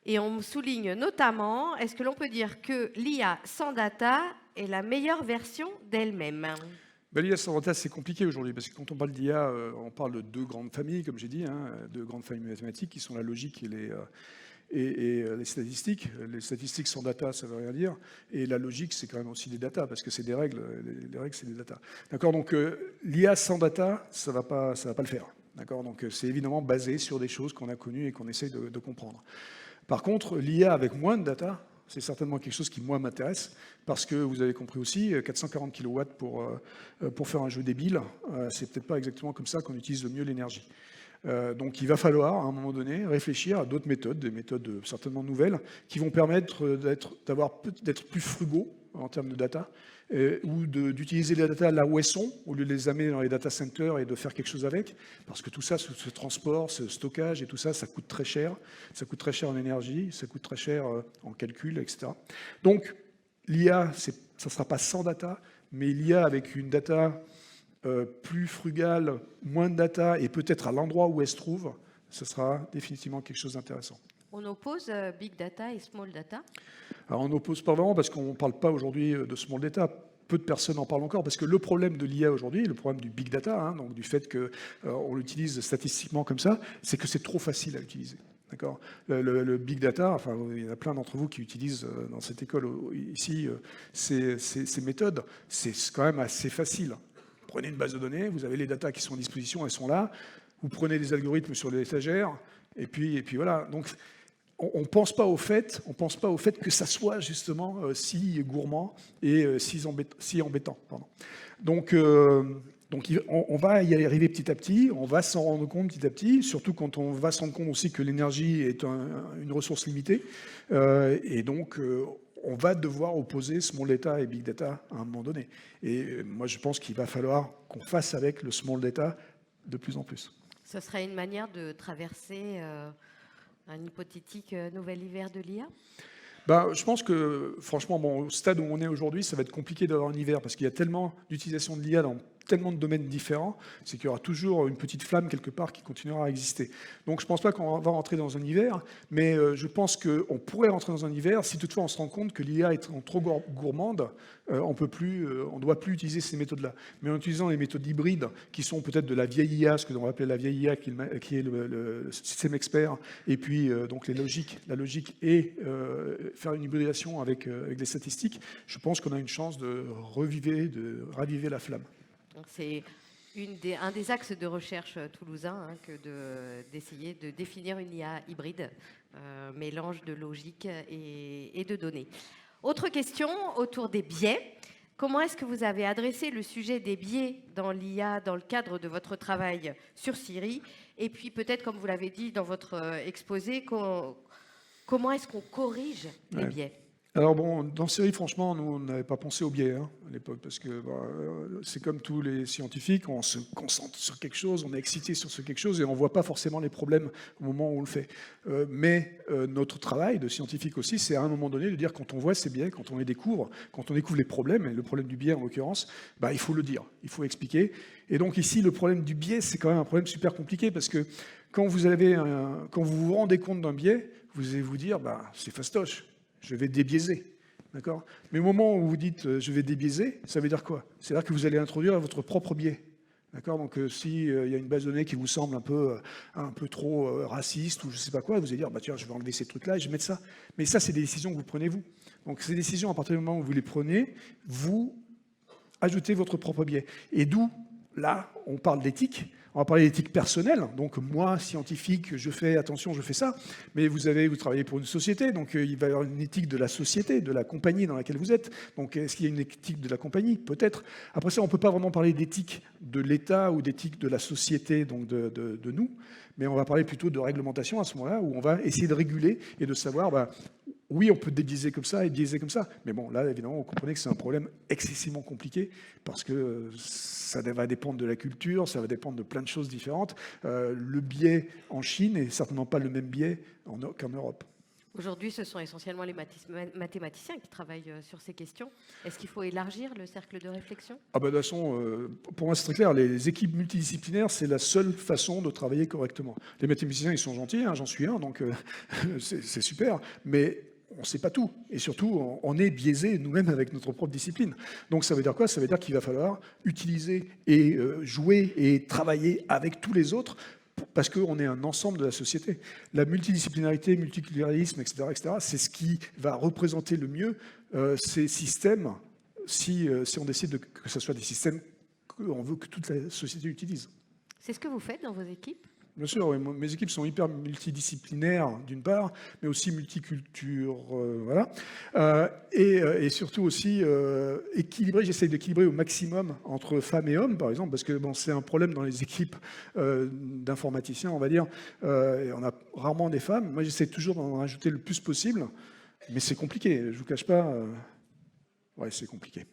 Et on souligne notamment, est-ce que l'on peut dire que l'IA sans data est la meilleure version d'elle-même ? L'IA sans data, c'est compliqué aujourd'hui, parce que quand on parle d'IA, on parle de deux grandes familles, comme j'ai dit, hein, deux grandes familles mathématiques, qui sont la logique et les statistiques. Les statistiques sans data, ça ne veut rien dire. Et la logique, c'est quand même aussi des data, parce que c'est des règles. Les règles, c'est des data. D'accord. Donc, l'IA sans data, ça va pas le faire. D'accord. Donc, c'est évidemment basé sur des choses qu'on a connues et qu'on essaie de comprendre. Par contre, l'IA avec moins de data, c'est certainement quelque chose qui, moi, m'intéresse, parce que vous avez compris aussi, 440 kW pour faire un jeu débile, c'est peut-être pas exactement comme ça qu'on utilise le mieux l'énergie. Donc il va falloir, à un moment donné, réfléchir à d'autres méthodes, des méthodes certainement nouvelles, qui vont permettre d'être plus frugaux en termes de data, ou d'utiliser les data là où elles sont, au lieu de les amener dans les data centers et de faire quelque chose avec, parce que tout ça, ce transport, ce stockage et tout ça, ça coûte très cher. Ça coûte très cher en énergie, ça coûte très cher en calcul, etc. Donc l'IA, ça ne sera pas sans data, mais l'IA avec une data plus frugale, moins de data, et peut-être à l'endroit où elle se trouve, ce sera définitivement quelque chose d'intéressant. On oppose big data et small data? Alors on n'oppose pas vraiment parce qu'on ne parle pas aujourd'hui de small data. Peu de personnes en parlent encore parce que le problème de l'IA aujourd'hui, le problème du big data, hein, donc du fait qu'on l'utilise statistiquement comme ça, c'est que c'est trop facile à utiliser. D'accord. Le big data, enfin, il y en a plein d'entre vous qui utilisent dans cette école ici ces méthodes. C'est quand même assez facile. Vous prenez une base de données, vous avez les datas qui sont à disposition, elles sont là. Vous prenez des algorithmes sur les étagères, et puis voilà. Donc, on ne pense pas au fait que ça soit justement si gourmand et si embêtant. Pardon. Donc on va y arriver petit à petit, on va s'en rendre compte petit à petit, surtout quand on va se rendre compte aussi que l'énergie est une ressource limitée. Et donc, on va devoir opposer small data et big data à un moment donné. Et moi, je pense qu'il va falloir qu'on fasse avec le small data de plus en plus. Ce serait une manière de traverser un hypothétique nouvel hiver de l'IA? Je pense que, franchement, au stade où on est aujourd'hui, ça va être compliqué d'avoir un hiver parce qu'il y a tellement d'utilisation de l'IA dans tellement de domaines différents, c'est qu'il y aura toujours une petite flamme quelque part qui continuera à exister. Donc je ne pense pas qu'on va rentrer dans un hiver, mais je pense qu'on pourrait rentrer dans un hiver si toutefois on se rend compte que l'IA est trop gourmande, on ne doit plus utiliser ces méthodes-là. Mais en utilisant les méthodes hybrides, qui sont peut-être de la vieille IA, ce que l'on va appeler la vieille IA, qui est le système expert, et puis donc la logique et faire une hybridation avec des statistiques, je pense qu'on a une chance de raviver la flamme. C'est un des axes de recherche toulousain d'essayer de définir une IA hybride, mélange de logique et de données. Autre question autour des biais. Comment est-ce que vous avez adressé le sujet des biais dans l'IA dans le cadre de votre travail sur Siri? Et puis peut-être, comme vous l'avez dit dans votre exposé, comment est-ce qu'on corrige les biais? Alors bon, dans Siri, franchement, nous, on n'avait pas pensé aux biais à l'époque, parce que c'est comme tous les scientifiques, on se concentre sur quelque chose, on est excité sur ce quelque chose, et on ne voit pas forcément les problèmes au moment où on le fait. Mais notre travail de scientifique aussi, c'est à un moment donné de dire quand on voit ces biais, quand on les découvre, quand on découvre les problèmes, et le problème du biais en l'occurrence, il faut le dire, il faut expliquer. Et donc ici, le problème du biais, c'est quand même un problème super compliqué, parce que quand vous vous rendez compte d'un biais, vous allez vous dire, c'est fastoche. Je vais débiaiser, d'accord? Mais au moment où vous dites je vais débiaiser, ça veut dire quoi? C'est-à-dire que vous allez introduire votre propre biais, d'accord? Donc s'il y a une base de données qui vous semble un peu trop raciste ou je ne sais pas quoi, vous allez dire tiens, je vais enlever ces trucs-là et je vais mettre ça. Mais ça, c'est des décisions que vous prenez vous. Donc ces décisions, à partir du moment où vous les prenez, vous ajoutez votre propre biais. Et d'où, là, on parle d'éthique. On va parler d'éthique personnelle, donc moi, scientifique, je fais attention, je fais ça, mais vous travaillez pour une société, donc il va y avoir une éthique de la société, de la compagnie dans laquelle vous êtes. Donc est-ce qu'il y a une éthique de la compagnie? Peut-être. Après ça, on ne peut pas vraiment parler d'éthique de l'État ou d'éthique de la société, donc de nous, mais on va parler plutôt de réglementation à ce moment-là, où on va essayer de réguler et de savoir... oui, on peut débiaiser comme ça et biaiser comme ça. Mais bon, là, évidemment, vous comprenez que c'est un problème excessivement compliqué parce que ça va dépendre de la culture, ça va dépendre de plein de choses différentes. Le biais en Chine n'est certainement pas le même biais qu'en Europe. Aujourd'hui, ce sont essentiellement les mathématiciens qui travaillent sur ces questions. Est-ce qu'il faut élargir le cercle de réflexion? De toute façon, pour moi, c'est très clair. Les équipes multidisciplinaires, c'est la seule façon de travailler correctement. Les mathématiciens, ils sont gentils, hein, j'en suis un, donc c'est super. Mais on ne sait pas tout. Et surtout, on est biaisé nous-mêmes avec notre propre discipline. Donc ça veut dire quoi? Ça veut dire qu'il va falloir utiliser et jouer et travailler avec tous les autres parce qu'on est un ensemble de la société. La multidisciplinarité, multiculturalisme, etc., c'est ce qui va représenter le mieux ces systèmes si on décide que ce soit des systèmes qu'on veut que toute la société utilise. C'est ce que vous faites dans vos équipes? Bien sûr, oui, mes équipes sont hyper multidisciplinaires d'une part, mais aussi multiculture, voilà. Et surtout aussi équilibrées, j'essaye d'équilibrer au maximum entre femmes et hommes, par exemple, parce que bon, c'est un problème dans les équipes d'informaticiens, on va dire. Et on a rarement des femmes. Moi, j'essaie toujours d'en rajouter le plus possible, mais c'est compliqué, je ne vous cache pas. Ouais, c'est compliqué.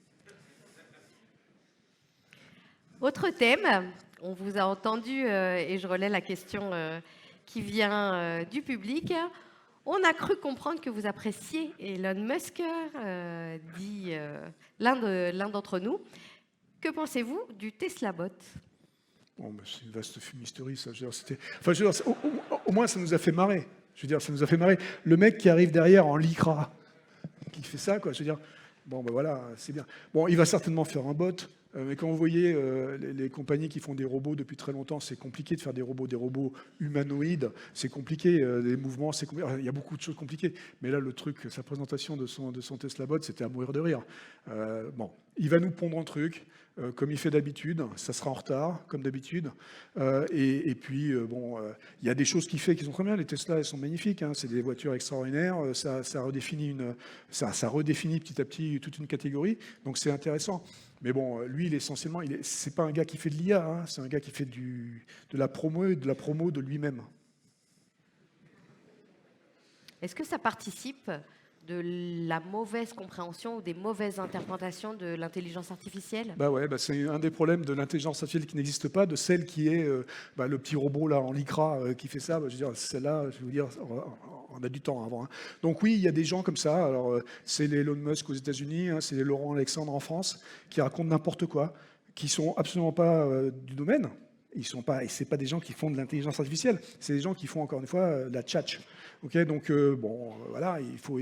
Autre thème, on vous a entendu, et je relais la question qui vient du public. On a cru comprendre que vous appréciez Elon Musk, dit l'un d'entre nous. Que pensez-vous du Tesla Bot? Bon, c'est une vaste fumisterie, ça. Au moins, ça nous a fait marrer. Je veux dire, ça nous a fait marrer. Le mec qui arrive derrière en lycra, qui fait ça, quoi. Je veux dire, bon, ben voilà, c'est bien. Bon, il va certainement faire un bot. Mais quand vous voyez les compagnies qui font des robots depuis très longtemps, c'est compliqué de faire des robots humanoïdes, c'est compliqué, les mouvements, c'est compliqué. Il y a beaucoup de choses compliquées. Mais là, le truc, sa présentation de son Tesla Bot, c'était à mourir de rire. Bon, il va nous pondre un truc, comme il fait d'habitude, ça sera en retard, comme d'habitude. Et puis, bon, il y a des choses qu'il fait qui sont très bien. Les Tesla, elles sont magnifiques, hein, c'est des voitures extraordinaires. Ça redéfinit petit à petit toute une catégorie. Donc, c'est intéressant. Mais bon, lui, essentiellement, c'est pas un gars qui fait de l'IA, hein, c'est un gars qui fait de la promo et de la promo de lui-même. Est-ce que ça participe de la mauvaise compréhension ou des mauvaises interprétations de l'intelligence artificielle? Ouais, c'est un des problèmes de l'intelligence artificielle qui n'existe pas, de celle qui est le petit robot là en lycra qui fait ça. Je veux dire, celle-là, je vais vous dire, on a du temps avant. Hein. Donc oui, il y a des gens comme ça. Alors c'est les Elon Musk aux États-Unis, hein, c'est les Laurent Alexandre en France, qui racontent n'importe quoi, qui sont absolument pas du domaine. Ils sont pas, et c'est pas des gens qui font de l'intelligence artificielle, c'est des gens qui font encore une fois de la tchatch. Okay, donc bon, voilà, il faut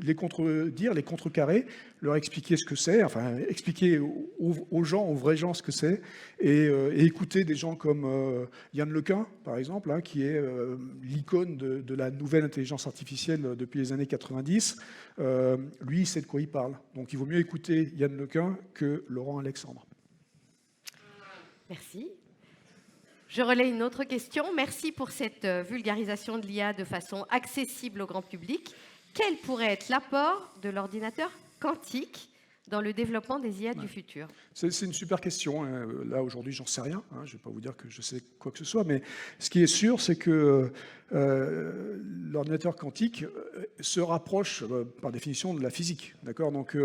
les contredire, les contrecarrer, leur expliquer ce que c'est, enfin expliquer aux gens, aux vrais gens ce que c'est, et écouter des gens comme Yann Lequin, par exemple, hein, qui est l'icône de la nouvelle intelligence artificielle depuis les années 90. Lui, il sait de quoi il parle. Donc il vaut mieux écouter Yann Lequin que Laurent Alexandre. Merci. Je relais une autre question. Merci pour cette vulgarisation de l'IA de façon accessible au grand public. Quel pourrait être l'apport de l'ordinateur quantique dans le développement des IA du futur? C'est une super question. Hein. Là, aujourd'hui, j'en sais rien. Hein. Je ne vais pas vous dire que je sais quoi que ce soit, mais ce qui est sûr, c'est que l'ordinateur quantique se rapproche, par définition, de la physique. D'accord ? Donc,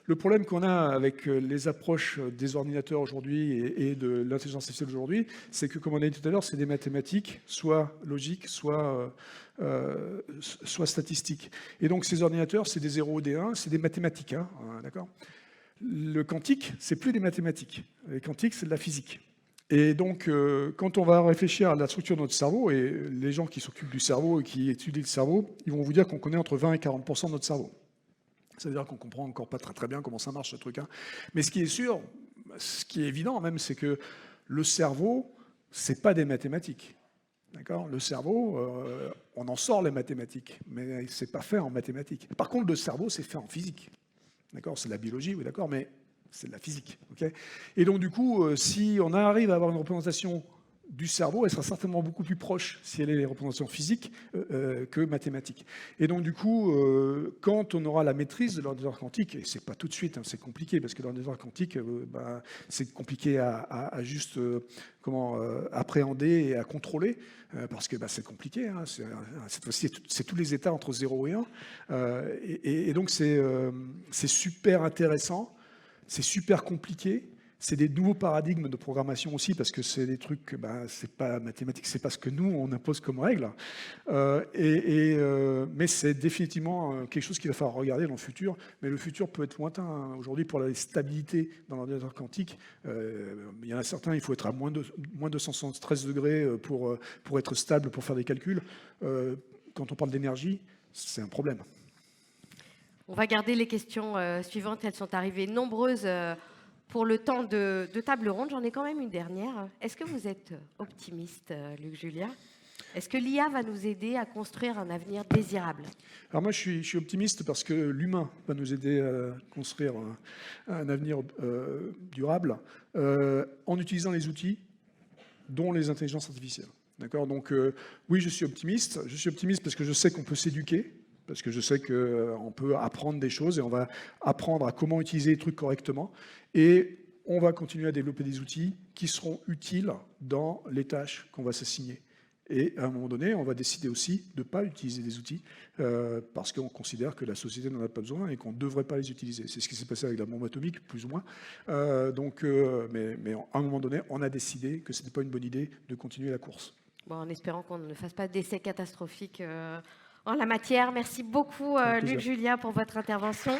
le problème qu'on a avec les approches des ordinateurs aujourd'hui et de l'intelligence artificielle aujourd'hui, c'est que, comme on a dit tout à l'heure, c'est des mathématiques, soit logiques, soit statistiques. Et donc, ces ordinateurs, c'est des 0 ou des 1, c'est des mathématiques. Hein, d'accord ? Le quantique, c'est plus des mathématiques. Le quantique, c'est de la physique. Et donc, quand on va réfléchir à la structure de notre cerveau, et les gens qui s'occupent du cerveau et qui étudient le cerveau, ils vont vous dire qu'on connaît entre 20 et 40% de notre cerveau. Ça veut dire qu'on comprend encore pas très bien comment ça marche, ce truc. Hein. Mais ce qui est sûr, ce qui est évident même, c'est que le cerveau, c'est pas des mathématiques. D'accord ? Le cerveau, on en sort les mathématiques, mais c'est pas fait en mathématiques. Par contre, le cerveau, c'est fait en physique. D'accord ? C'est de la biologie, oui, d'accord, mais c'est de la physique. Okay ? Et donc, du coup, si on arrive à avoir une représentation du cerveau, elle sera certainement beaucoup plus proche, si elle est les représentations physiques, que mathématiques. Et donc, du coup, quand on aura la maîtrise de l'ordinateur quantique, et c'est pas tout de suite, hein, c'est compliqué, parce que l'ordinateur quantique, c'est compliqué à juste appréhender et à contrôler, parce que c'est compliqué. Hein, cette fois-ci, c'est tous les états entre 0 et 1. Et donc, c'est super intéressant, c'est super compliqué. C'est des nouveaux paradigmes de programmation aussi, parce que c'est des trucs, c'est pas mathématique, c'est pas ce que nous, on impose comme règle. Mais c'est définitivement quelque chose qu'il va falloir regarder dans le futur. Mais le futur peut être lointain. Hein. Aujourd'hui, pour la stabilité dans l'ordinateur quantique, il y en a certains, il faut être à moins 273 degrés pour être stable, pour faire des calculs. Quand on parle d'énergie, c'est un problème. On va garder les questions suivantes. Elles sont arrivées nombreuses pour le temps de table ronde. J'en ai quand même une dernière. Est-ce que vous êtes optimiste, Luc Julia? Est-ce que l'IA va nous aider à construire un avenir désirable? Alors moi, je suis optimiste parce que l'humain va nous aider à construire un avenir durable en utilisant les outils, dont les intelligences artificielles. D'accord? Donc oui, je suis optimiste. Je suis optimiste parce que je sais qu'on peut s'éduquer, parce que je sais qu'on peut apprendre des choses et on va apprendre à comment utiliser les trucs correctement. Et on va continuer à développer des outils qui seront utiles dans les tâches qu'on va s'assigner. Et à un moment donné, on va décider aussi de ne pas utiliser des outils parce qu'on considère que la société n'en a pas besoin et qu'on ne devrait pas les utiliser. C'est ce qui s'est passé avec la bombe atomique, plus ou moins. Mais à un moment donné, on a décidé que ce n'était pas une bonne idée de continuer la course. Bon, en espérant qu'on ne fasse pas d'essais catastrophiques en la matière. Merci beaucoup, Luc Julia, pour votre intervention.